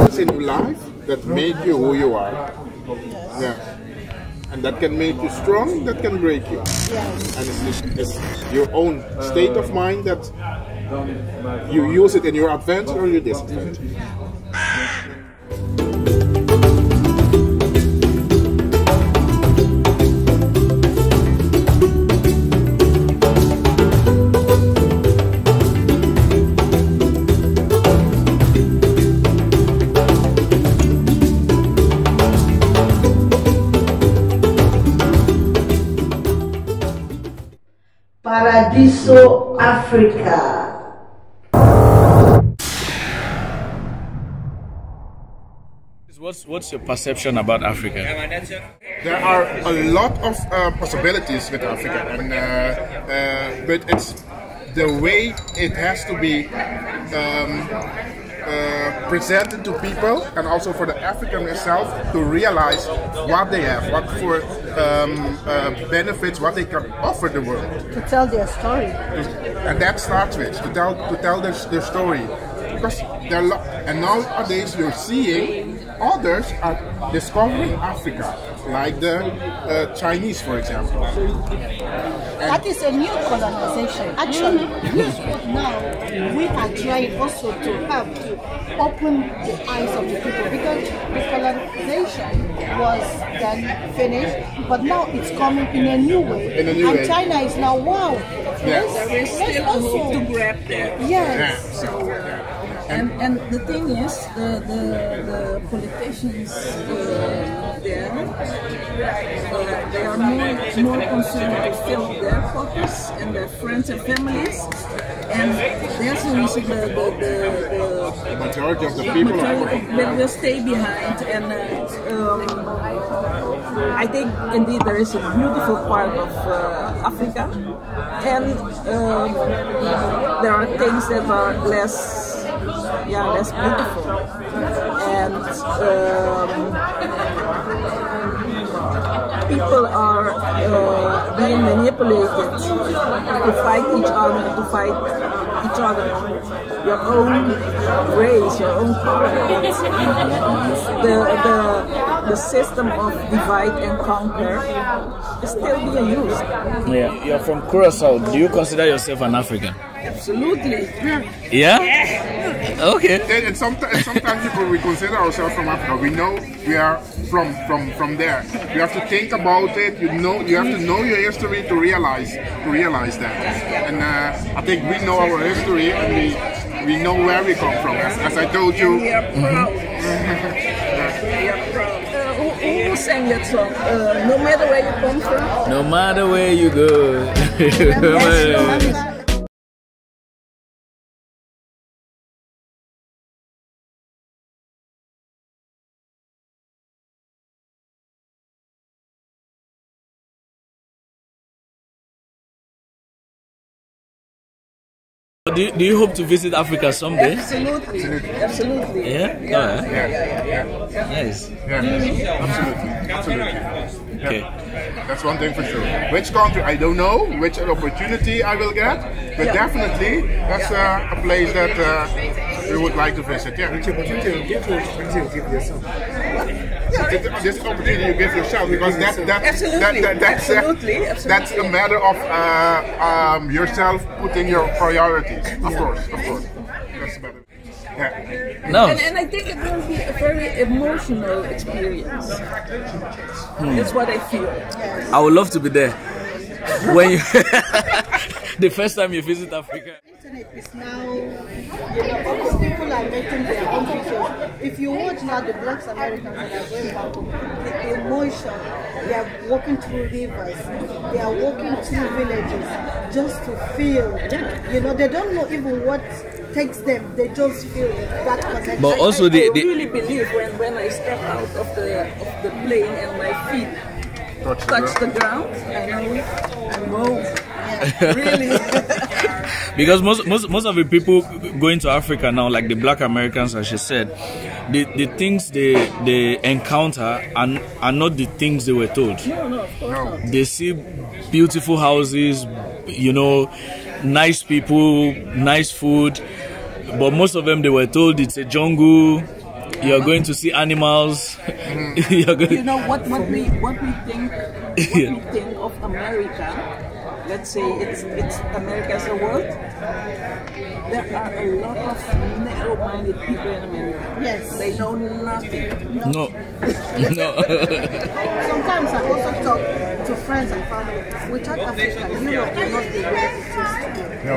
things in life that make you who you are. Yeah. And that can make you strong, that can break you. Yes. And it's your own state of mind that you use it in your advantage or your disadvantage. Paradiso, Africa. What's your perception about Africa? There are a lot of possibilities with Africa, and but it's the way it has to be presented to people, and also for the African itself to realize what they have, what for benefits, what they can offer the world. To tell their story. And that starts with to tell their story, because there are and nowadays you're seeing others are discovering Africa, like the Chinese, for example. That is a new colonization. Actually, now we are trying also to help to open the eyes of the people, because the colonization was then finished, but now it's coming in a new way. In a new way. China is now, wow. Yes. There is still a hope to grab there. Yes. So, and the thing is, the politicians there, they are more concerned to fill their pockets and their friends and families, and there's the reason the majority of the people will stay behind. And I think indeed there is a beautiful part of Africa, and there are things that are less beautiful, and people are being manipulated to fight each other, your own race, your own color. The system of divide and conquer is still being used. Yeah, you're from Curacao. Do you consider yourself an African? Absolutely. Yeah? Okay. And sometimes people, we consider ourselves from Africa. We know we are from there. You have to think about it. You have to know your history to realize that. And I think we know our history, and we know where we come from. As I told you. We are proud. We are proud. Who sang that song? No matter where you come from. No matter where you go. Do you hope to visit Africa someday? Absolutely. Yeah? Yeah. Nice. Yeah. Absolutely. Okay. That's one thing for sure. Which country, I don't know, which opportunity I will get, but definitely that's a place that we would like to visit. Yeah. Which opportunity you give yourself? This opportunity you give yourself, because that's a matter of yourself putting your priorities. Of course. That's better. Yeah. No. And I think it will be a very emotional experience. That's what I feel. I would love to be there. When you the first time you visit Africa. Internet is now, all people are making their own pictures. If you watch now the Black Americans that are going back home, the emotion, they are walking through rivers, they are walking through villages just to feel. They don't know even what takes them. They just feel that connection. But also I really believe when I step out of the plane and my feet touch the ground, I know I'm home. Really. Because most of the people going to Africa now, like the Black Americans, as she said, the things they encounter are not the things they were told. No, of course not. They see beautiful houses, nice people, nice food, but most of them, they were told it's a jungle, You're going to see animals. You're going You know what we think of America. Let's say it's America as a world. There are a lot of narrow-minded people in America. Yes. They know nothing. No. No. Sometimes I also talk to friends and family. Without Africa, Europe will not be where it is today. No.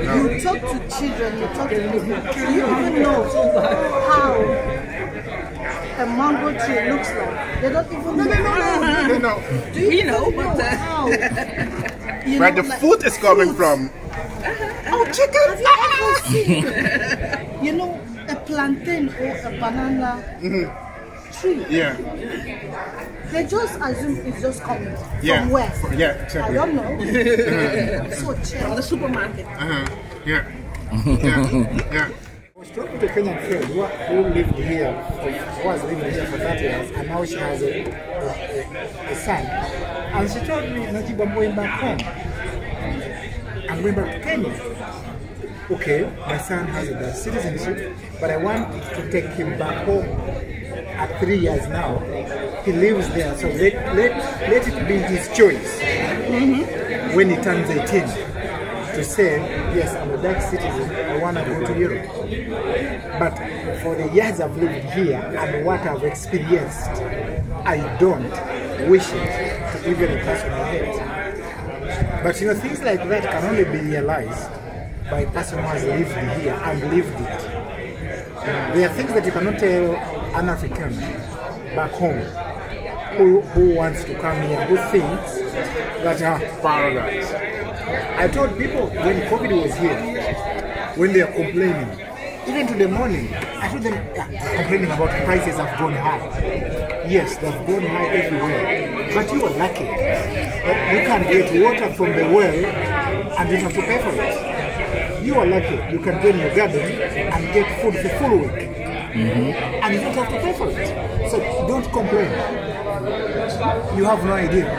You talk to children, you talk to people. Do you even know how a mango tree looks like? They don't even know. They know. Do you know, even know but how? Where the food is coming from. Oh, chicken! Have you ever seen, you know, a plantain or a banana tree? Yeah. They just assume it's just coming. Yeah. From where? Yeah, exactly. I don't know. So cheap. From the supermarket. Yeah. I Yeah. was talking to a Kenyan friend who lived here, was living here for 30 years, and now she has a son. And she told me, Najib, I'm going back home. I'm going back to Kenya. Okay, my son has a citizenship, but I want to take him back home. At 3 years now, he lives there, so let it be his choice when he turns 18 to say, yes, I'm a Dutch citizen, I want to go to Europe. But for the years I've lived here and what I've experienced, I don't wish it to even a person I hate. But you know, things like that can only be realized by a person who has lived here and lived it. There are things that you cannot tell an African back home who wants to come here, who thinks that Paradise. I told people when COVID was here, when they are complaining, even to the morning, I told them, complaining about prices have gone high. Yes, they've gone high everywhere. But you are lucky. You can get water from the well and you don't have to pay for it. You are lucky. You can go in your garden and get food the full week. And you don't have to pay for it. So don't complain. You have no idea.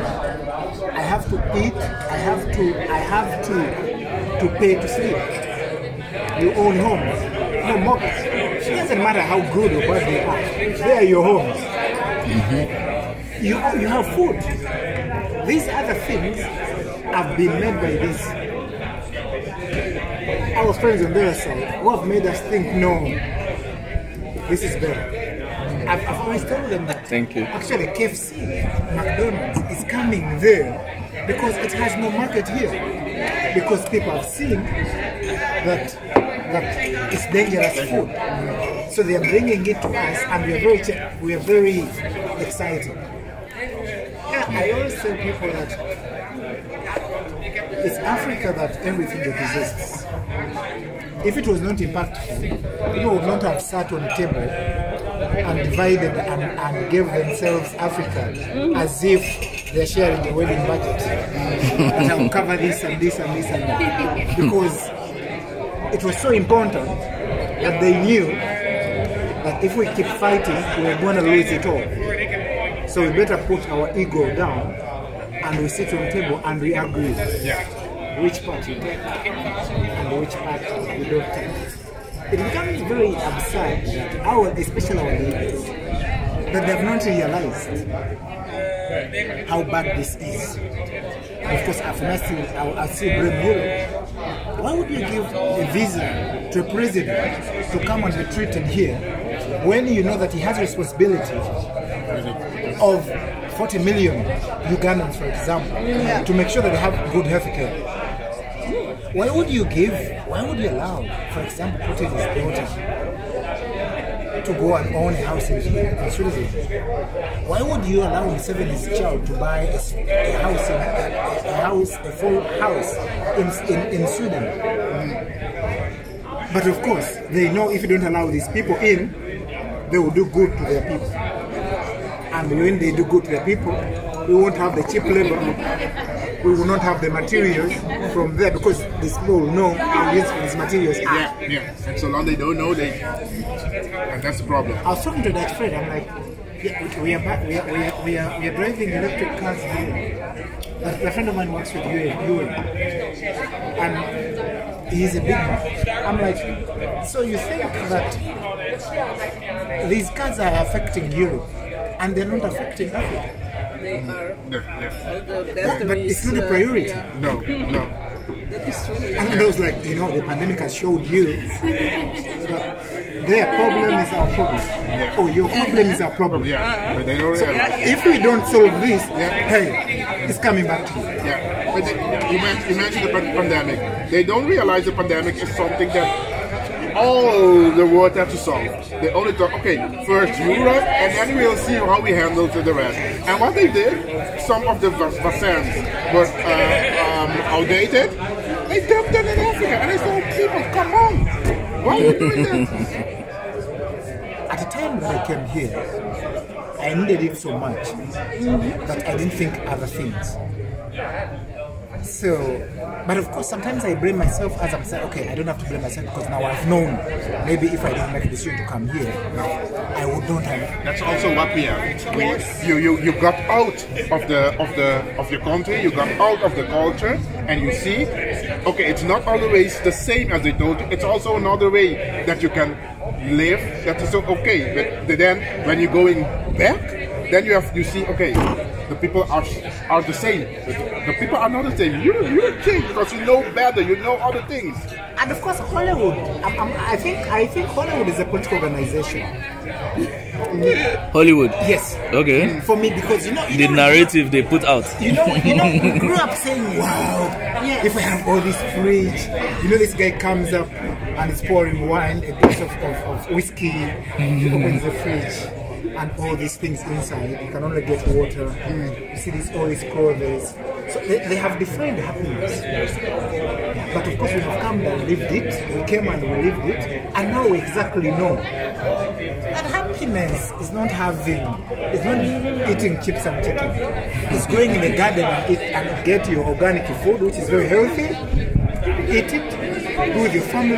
I have to eat, I have to pay to sleep. You own homes, no mortgage. It doesn't matter how good or bad they are. They are your homes. You have food. These other things have been made by this. Our friends on the other side who have made us think, no, this is better. I've always told them that. Thank you. Actually, KFC, McDonald's is coming there because it has no market here. Because people have seen that it's dangerous food. So they are bringing it to us, and we are very excited. I always tell people that it's Africa that everything exists. If it was not impactful, people would not have sat on a table and divided and gave themselves Africa as if they're sharing the wedding budget. And I'll cover this and this and this and that. Because it was so important that they knew that if we keep fighting, we're going to lose it all. So we better put our ego down and we sit on the table and we agree which part you take and which part you don't take. It becomes very absurd that especially our leaders, that they have not realized how bad this is. And of course, I still blame Europe. Why would you give a visa to a president to come and be treated here when you know that he has responsibility of 40 million Ugandans, for example, to make sure that they have good health care? Why would you allow, for example, putting his daughter to go and own a house in Sweden? Why would you allow his child to buy a full house in Sweden? But of course, they know if you don't allow these people in, they will do good to their people. And when they do good to their people, we won't have the cheap labor. We will not have the materials from there because these people will know how these materials are. Yeah. And so long they don't know, and that's the problem. I was talking to that friend. I'm like, we are driving electric cars here. A friend of mine works with UN, and he's a big man. I'm like, so you think that these cuts are affecting Europe and they're not affecting Africa? They are. Yeah. But it's not a priority. Yeah. No. That is true. And I was like, you know, the pandemic has showed you that their problem is our problem. Oh, your problem is our problem. Yeah, but they don't realize. If we don't solve this, hey, it's coming back to you. Yeah, but you mentioned the pandemic. They don't realize the pandemic is something that all the world has to solve. They only thought, okay, first Europe, and then we'll see how we handle the rest. And what they did, some of the vaccines were outdated. They dumped them in Africa, and I said, people, come on, why are you doing that? At the time that I came here, I needed it so much that I didn't think other things. So, but of course, sometimes I blame myself as I'm saying, okay, I don't have to blame myself because now I've known. Maybe if I didn't make a decision to come here, I would not have. That's also what we are. You got out of your country, you got out of the culture, and you see, okay, it's not always the same as they told you. It's also another way that you can live. That is okay. But then when you're going back, then you see, okay, the people are the same. The people are not the same. You change because you know better. You know other things. And of course, Hollywood. I think Hollywood is a political organization. Hollywood. Yes. Okay. For me, because you know The narrative they put out. we grew up saying, wow, if we have all this fridge, you know, this guy comes up and is pouring wine, a glass of whiskey, he opens the fridge, and all these things inside, you can only get water. You see all these clothes. So they have defined happiness. But of course, we have come and lived it. We came and we lived it, and now we exactly know that happiness is not eating chips and chicken. It's going in the garden and get your organic food, which is very healthy. Eat it, do with your family,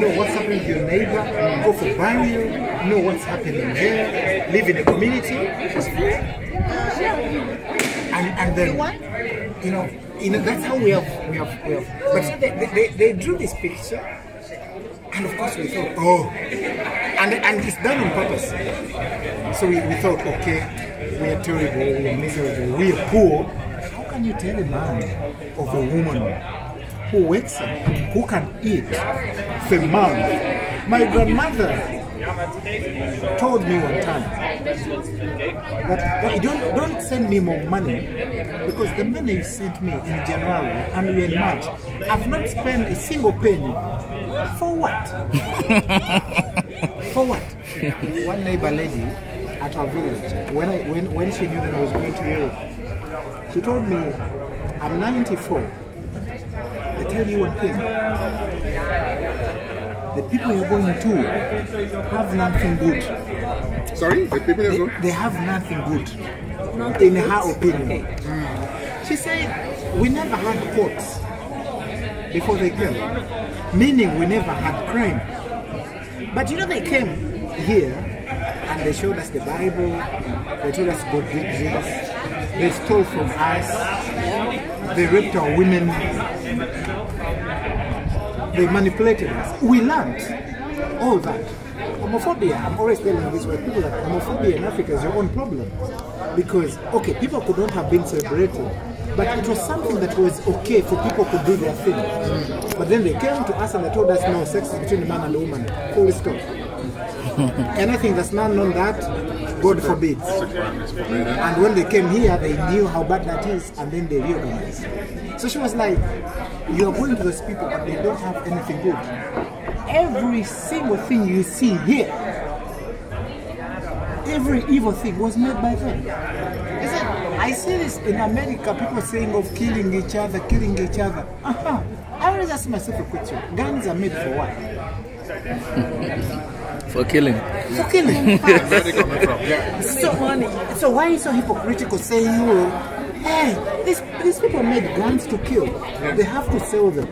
know what's happening to your neighbor, go for burial, know what's happening there, live in a community. And then, you know, that's how we have. But so they drew this picture, and of course we thought, oh, and it's done on purpose. So we thought, okay, we are terrible, we are miserable, we are poor. How can you tell a man of a woman who wakes up, who can eat for a month? My grandmother told me one time that don't send me more money, because the money you sent me in January and we're in March, I've not spent a single penny. For what? For what? One neighbor lady at our village, when she knew that I was going to Europe, she told me, I'm 94. I tell you one thing. The people you're going to have nothing good. Sorry? The people you're going? They have nothing good, in her opinion. She said, we never had courts before they came. Meaning we never had crime. But you know, they came here and they showed us the Bible, they told us God did this, they stole from us, they raped our women, they manipulated us. We learned all that. Homophobia, I'm always telling this way, people that homophobia in Africa is your own problem. Because, okay, people could not have been celebrated, but it was something that was okay for people to do their thing. But then they came to us and they told us, no, sex is between a man and a woman. Full stop. Anything that's not known that, God forbids. And when they came here, they knew how bad that is, and then they reorganized. So she was like, you are going to those people, but they don't have anything good. Every single thing you see here, every evil thing was made by them. I see this in America, people saying of killing each other. I always ask myself a question. Guns are made for what? For killing. For killing. Where they coming from? Yeah. So why are you so hypocritical saying, oh, hey, these people made guns to kill. They have to sell them.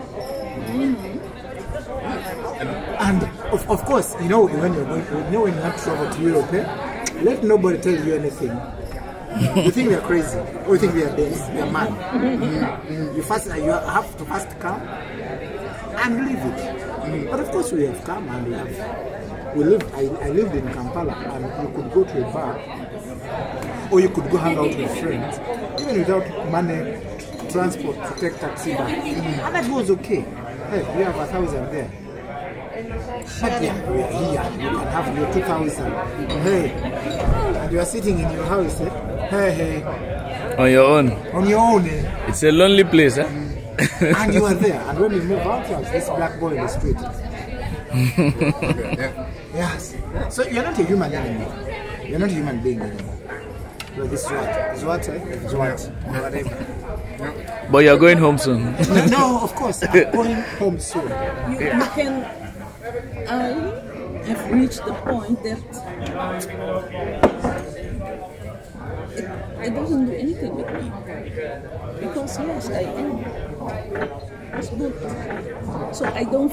And of course, you know, when you're going, when you have to travel to Europe, let nobody tell you anything. You think we are crazy, or you think we are dense, we are mad. You have to first come, and leave it. But of course we have come and I lived in Kampala, and you could go to a bar or you could go hang out with friends, even without money, transport to take taxi back. And that was okay. Hey, we have 1,000 there. But yeah, we are here. You can have your 2,000. Hey, and you are sitting in your house. Hey. On your own. On your own. It's a lonely place, eh? And you are there. And when you move out, you have this black boy in the street. Yes. So you're not a human anymore. You're not a human being anymore. But this is what? Whatever. But you're going home soon. No, of course. I'm going home soon. You can. I have reached the point that it doesn't do anything with me. Because yes, I am. It's good. So I don't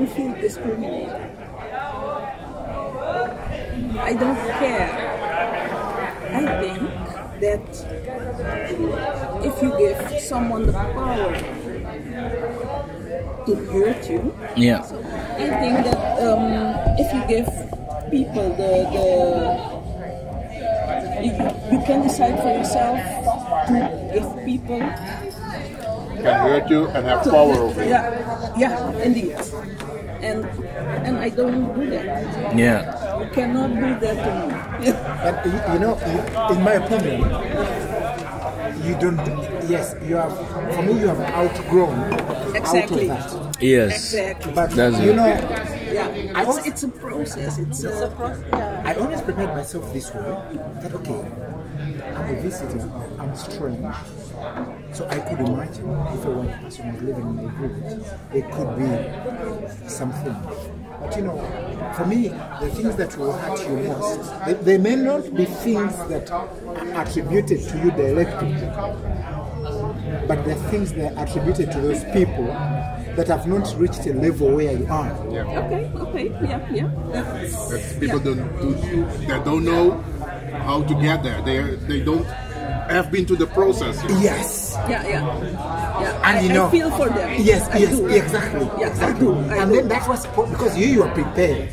feel discriminated. I don't care. I think that if you give someone the power to hurt you, Yeah. so I think that if you give people you can decide for yourself to give people Can hurt you and have power over you. yeah, indeed. And I don't do that. Yeah. You cannot do that to me. But you know, in my opinion, you don't. Yes, you have. For me, you have outgrown Exactly. out of that. Yes. Exactly. But That's you it. know, Yeah, it's a process. It's a process. Yeah. I always prepared myself this way. That okay, I'm a visitor. I'm strange. So I could imagine if a white person was living in the village, there could be something. But you know, for me, the things that will hurt you most, they may not be things that are attributed to you directly, but the things that are attributed to those people that have not reached a level where you are. Okay, yeah. That's people that don't know how to get there. They don't have been to the process. You know? Yes. Yeah. And you know, I feel for them. Yes, I do. exactly. Yeah, Exactly. I And do. then that was because you are prepared.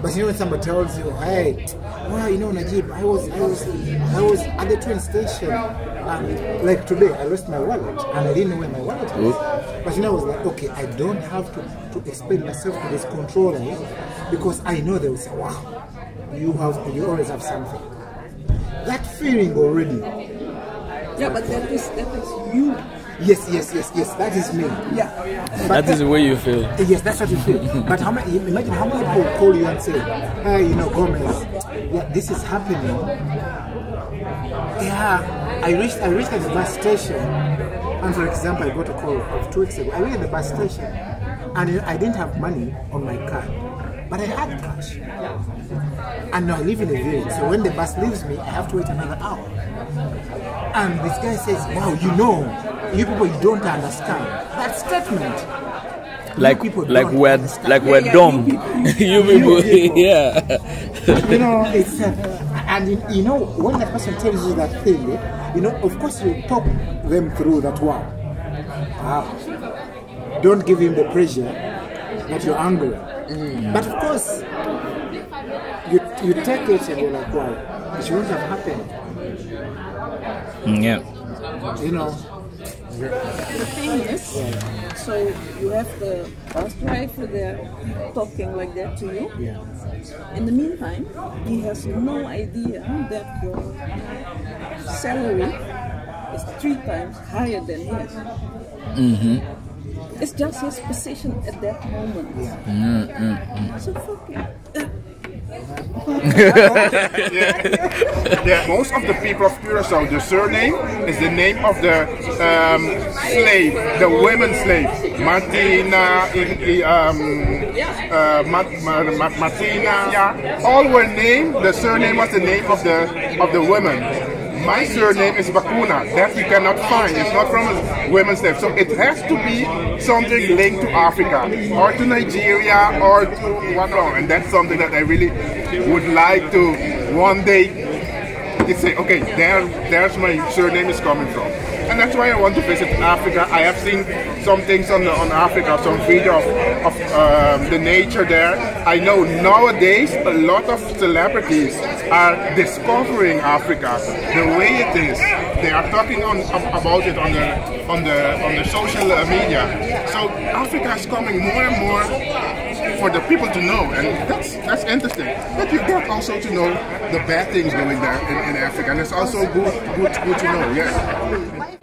But you know, when somebody tells you, hey, well, you know, Najib, I was at the train station, and like today, I lost my wallet, and I didn't know where my wallet was. But you know, I was like, okay, I don't have to explain myself to this controller because I know they will say, wow, you always have something. That feeling already. Yeah, but that is you. Yes, that is me. Yeah. That is the way you feel. Yes, that's what you feel. But imagine how many people call you and say, hey, you know, Gomez, yeah, this is happening. Yeah, I reached at the bus station, and for example, I got a call of 2 weeks ago. I reached at the bus station, and I didn't have money on my card, but I had cash. And now I live in a village, so when the bus leaves me, I have to wait another hour. And this guy says, wow, you know, you people don't understand. That statement. We're dumb. You people, yeah. You know, it's and you know, when that person tells you that thing, you know, of course you talk them through that one. Don't give him the pressure that you're angry. But of course, you take it and you're like, wow, it shouldn't have happened. Yeah. You know. The thing is, so you have the bus driver there talking like that to you. Yeah. In the meantime, he has no idea that your salary is 3 times higher than his. It's just his position at that moment. So fuck it. Yeah, most of the people of Curacao, the surname is the name of the slave, the women slave. Martina, Martina, yeah. All were named. The surname was the name of the women. My surname is Bakuna. That we cannot find. It's not from a women's slave. So it has to be something linked to Africa or to Nigeria or to what. And that's something that I really would like to one day can say, okay, there's my surname is coming from. And that's why I want to visit Africa. I have seen some things on Africa, some video of the nature there. I know nowadays a lot of celebrities are discovering Africa, the way it is. They are talking about it on the social media. So Africa is coming more and more for the people to know, and that's interesting. But you got also to know the bad things going there in Africa, and it's also good to know. Yeah.